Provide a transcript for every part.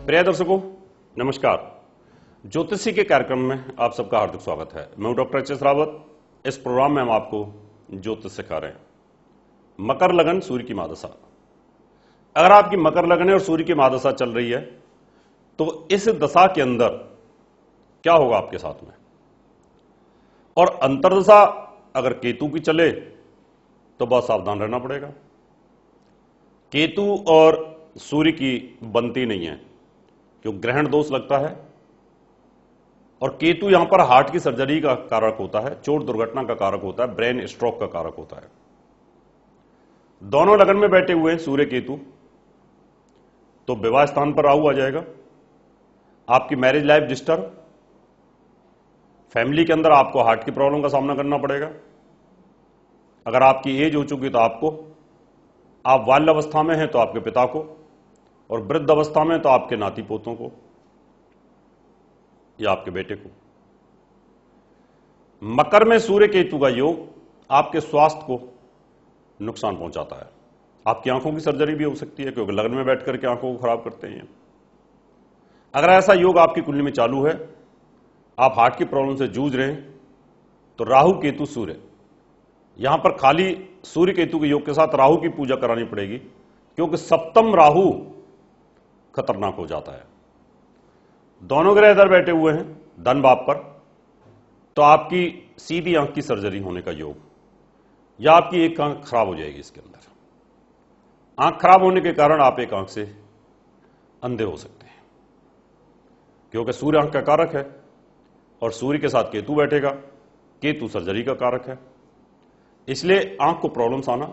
प्रिय दर्शकों, नमस्कार। ज्योतिषी के कार्यक्रम में आप सबका हार्दिक स्वागत है। मैं हूं डॉक्टर एच.एस. रावत। इस प्रोग्राम में हम आपको ज्योतिष सिखा रहे हैं। मकर लगन सूर्य की महादशा। अगर आपकी मकर लगन है और सूर्य की महादशा चल रही है तो इस दशा के अंदर क्या होगा आपके साथ में, और अंतर्दशा अगर केतु की चले तो बहुत सावधान रहना पड़ेगा। केतु और सूर्य की बनती नहीं है, क्योंकि ग्रहण दोष लगता है, और केतु यहां पर हार्ट की सर्जरी का कारक होता है, चोट दुर्घटना का कारक होता है, ब्रेन स्ट्रोक का कारक होता है। दोनों लगन में बैठे हुए हैं सूर्य केतु, तो विवाह स्थान पर राहु आ जाएगा। आपकी मैरिज लाइफ डिस्टर्ब, फैमिली के अंदर आपको हार्ट की प्रॉब्लम का सामना करना पड़ेगा। अगर आपकी एज हो चुकी तो आपको, आप बाल्य अवस्था में हैं तो आपके पिता को, और वृद्ध अवस्था में तो आपके नाती पोतों को या आपके बेटे को। मकर में सूर्य केतु का योग आपके स्वास्थ्य को नुकसान पहुंचाता है। आपकी आंखों की सर्जरी भी हो सकती है, क्योंकि लगन में बैठ करके आंखों को खराब करते हैं। अगर ऐसा योग आपकी कुंडली में चालू है, आप हार्ट की प्रॉब्लम से जूझ रहे हैं, तो राहु केतु सूर्य, यहां पर खाली सूर्य केतु के योग के साथ राहु की पूजा करानी पड़ेगी, क्योंकि सप्तम राहु खतरनाक हो जाता है। दोनों ग्रह इधर बैठे हुए हैं धन भाव पर, तो आपकी सीधी आंख की सर्जरी होने का योग, या आपकी एक आंख खराब हो जाएगी। इसके अंदर आंख खराब होने के कारण आप एक आंख से अंधे हो सकते हैं, क्योंकि सूर्य आंख का कारक है और सूर्य के साथ केतु बैठेगा। केतु सर्जरी का कारक है, इसलिए आंख को प्रॉब्लम्स आना,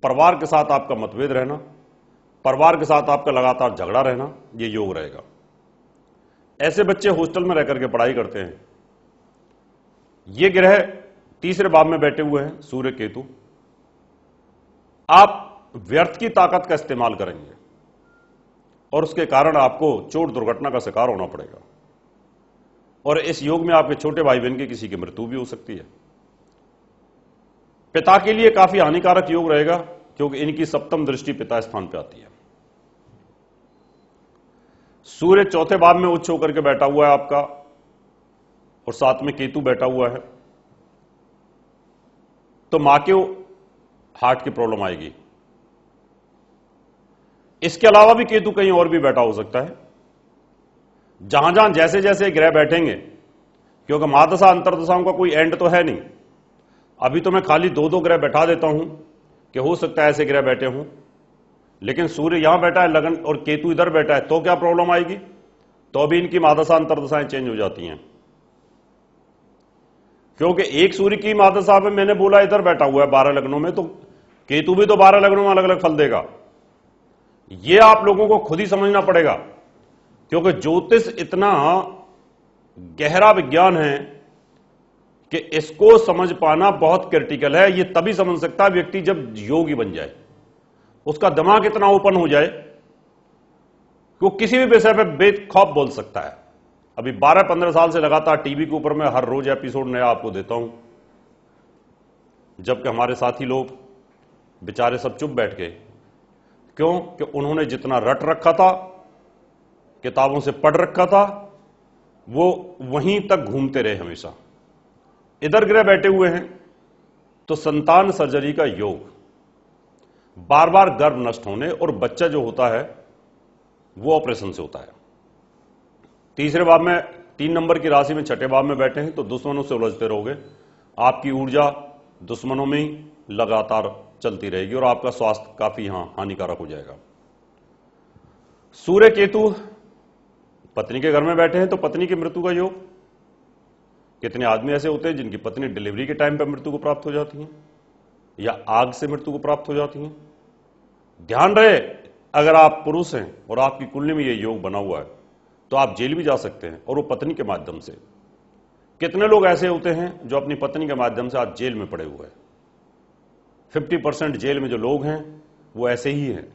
परिवार के साथ आपका मतभेद रहना, परिवार के साथ आपका लगातार झगड़ा रहना, यह योग रहेगा। ऐसे बच्चे हॉस्टल में रहकर के पढ़ाई करते हैं। ये ग्रह तीसरे भाव में बैठे हुए हैं सूर्य केतु। आप व्यर्थ की ताकत का इस्तेमाल करेंगे और उसके कारण आपको चोट दुर्घटना का शिकार होना पड़ेगा, और इस योग में आपके छोटे भाई बहन की किसी की मृत्यु भी हो सकती है। पिता के लिए काफी हानिकारक योग रहेगा, क्योंकि इनकी सप्तम दृष्टि पिता स्थान पर आती है। सूर्य चौथे भाव में उच्च होकर के बैठा हुआ है आपका, और साथ में केतु बैठा हुआ है, तो मां के हार्ट की प्रॉब्लम आएगी। इसके अलावा भी केतु कहीं और भी बैठा हो सकता है। जहां जहां जैसे जैसे ग्रह बैठेंगे, क्योंकि महादशा अंतर्दशाओं का कोई एंड तो है नहीं। अभी तो मैं खाली दो दो ग्रह बैठा देता हूं कि हो सकता है ऐसे ग्रह बैठे हों, लेकिन सूर्य यहां बैठा है लगन और केतु इधर बैठा है, तो क्या प्रॉब्लम आएगी? तो अभी इनकी महादशा अंतर्दशाएं चेंज हो जाती हैं, क्योंकि एक सूर्य की महादशा में मैंने बोला इधर बैठा हुआ है 12 लग्नों में, तो केतु भी तो 12 लग्नों में अलग अलग फल देगा। यह आप लोगों को खुद ही समझना पड़ेगा, क्योंकि ज्योतिष इतना गहरा विज्ञान है कि इसको समझ पाना बहुत क्रिटिकल है। यह तभी समझ सकता है व्यक्ति जब योगी बन जाए, उसका दिमाग इतना ओपन हो जाए कि वो किसी भी विषय पे बेखौफ बोल सकता है। अभी 12-15 साल से लगातार टीवी के ऊपर मैं हर रोज एपिसोड नया आपको देता हूं, जबकि हमारे साथी लोग बेचारे सब चुप बैठ गए। क्यों? कि उन्होंने जितना रट रखा था, किताबों से पढ़ रखा था, वो वहीं तक घूमते रहे हमेशा। इधर ग्रह बैठे हुए हैं तो संतान सर्जरी का योग, बार बार गर्भ नष्ट होने, और बच्चा जो होता है वो ऑपरेशन से होता है। तीसरे भाव में 3 नंबर की राशि में छठे भाव में बैठे हैं, तो दुश्मनों से उलझते रहोगे। आपकी ऊर्जा दुश्मनों में ही लगातार चलती रहेगी, और आपका स्वास्थ्य काफी हानिकारक हो जाएगा। सूर्य केतु पत्नी के घर में बैठे हैं तो पत्नी की मृत्यु का योग। कितने आदमी ऐसे होते हैं जिनकी पत्नी डिलीवरी के टाइम पर मृत्यु को प्राप्त हो जाती है, या आग से मृत्यु को प्राप्त हो जाती हैं। ध्यान रहे, अगर आप पुरुष हैं और आपकी कुंडली में यह योग बना हुआ है तो आप जेल भी जा सकते हैं, और वो पत्नी के माध्यम से। कितने लोग ऐसे होते हैं जो अपनी पत्नी के माध्यम से आज जेल में पड़े हुए हैं? 50% जेल में जो लोग हैं वो ऐसे ही हैं।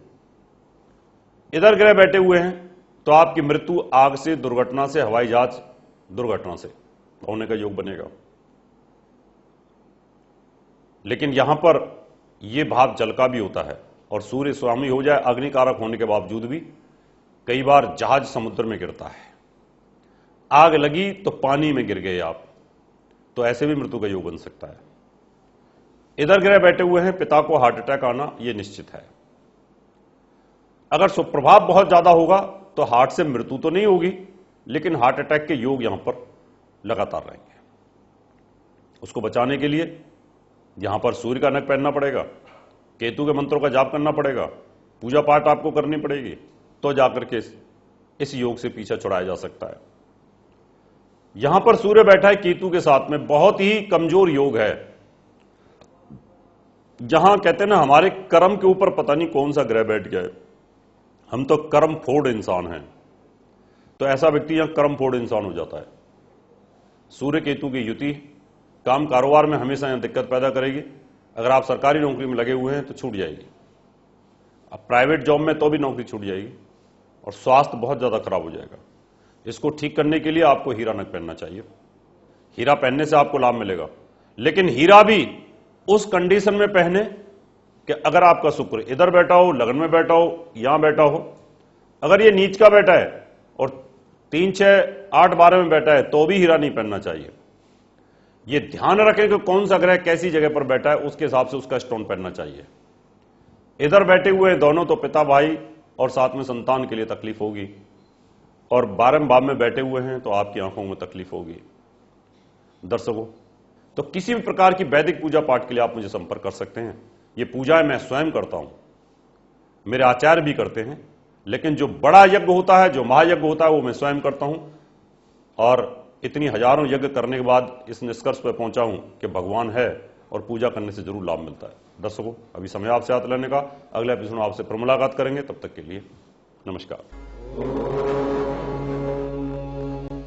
इधर ग्रह बैठे हुए हैं तो आपकी मृत्यु आग से, दुर्घटना से, हवाई जहाज दुर्घटना से होने का योग बनेगा। लेकिन यहां पर यह भाव जल का भी होता है, और सूर्य स्वामी हो जाए अग्निकारक होने के बावजूद भी कई बार जहाज समुद्र में गिरता है, आग लगी तो पानी में गिर गए आप, तो ऐसे भी मृत्यु का योग बन सकता है। इधर ग्रह बैठे हुए हैं, पिता को हार्ट अटैक आना यह निश्चित है। अगर सुप्रभाव बहुत ज्यादा होगा तो हार्ट से मृत्यु तो नहीं होगी, लेकिन हार्ट अटैक के योग यहां पर लगातार रहेंगे। उसको बचाने के लिए यहां पर सूर्य का नख पहनना पड़ेगा, केतु के मंत्रों का जाप करना पड़ेगा, पूजा पाठ आपको करनी पड़ेगी, तो जाकर के इस योग से पीछा छुड़ाया जा सकता है। यहां पर सूर्य बैठा है केतु के साथ में, बहुत ही कमजोर योग है। जहां कहते हैं ना हमारे कर्म के ऊपर पता नहीं कौन सा ग्रह बैठ गया है, हम तो कर्म फोड़ इंसान हैं, तो ऐसा व्यक्ति यहां कर्म फोड़ इंसान हो जाता है। सूर्य केतु की युति काम कारोबार में हमेशा यहां दिक्कत पैदा करेगी। अगर आप सरकारी नौकरी में लगे हुए हैं तो छूट जाएगी, अब प्राइवेट जॉब में तो भी नौकरी छूट जाएगी, और स्वास्थ्य बहुत ज्यादा खराब हो जाएगा। इसको ठीक करने के लिए आपको हीरा नग पहनना चाहिए। हीरा पहनने से आपको लाभ मिलेगा, लेकिन हीरा भी उस कंडीशन में पहने कि अगर आपका शुक्र इधर बैठा हो, लगन में बैठा हो, यहां बैठा हो। अगर ये नीच का बैठा है और 3, 6, 8, 12 में बैठा है तो भी हीरा नहीं पहनना चाहिए। ये ध्यान रखें कि कौन सा ग्रह कैसी जगह पर बैठा है, उसके हिसाब से उसका स्टोन पहनना चाहिए। इधर बैठे हुए दोनों तो पिता भाई और साथ में संतान के लिए तकलीफ होगी, और 12वें भाव में बैठे हुए हैं तो आपकी आंखों में तकलीफ होगी। दर्शकों, तो किसी भी प्रकार की वैदिक पूजा पाठ के लिए आप मुझे संपर्क कर सकते हैं। ये पूजाएं मैं स्वयं करता हूं, मेरे आचार्य भी करते हैं, लेकिन जो बड़ा यज्ञ होता है, जो महायज्ञ होता है, वो मैं स्वयं करता हूं। और इतनी हजारों यज्ञ करने के बाद इस निष्कर्ष पर पहुंचा हूं कि भगवान है और पूजा करने से जरूर लाभ मिलता है। दर्शकों, अभी समय आपसे हाथ लेने का, अगले एपिसोड में आपसे फिर मुलाकात करेंगे। तब तक के लिए नमस्कार।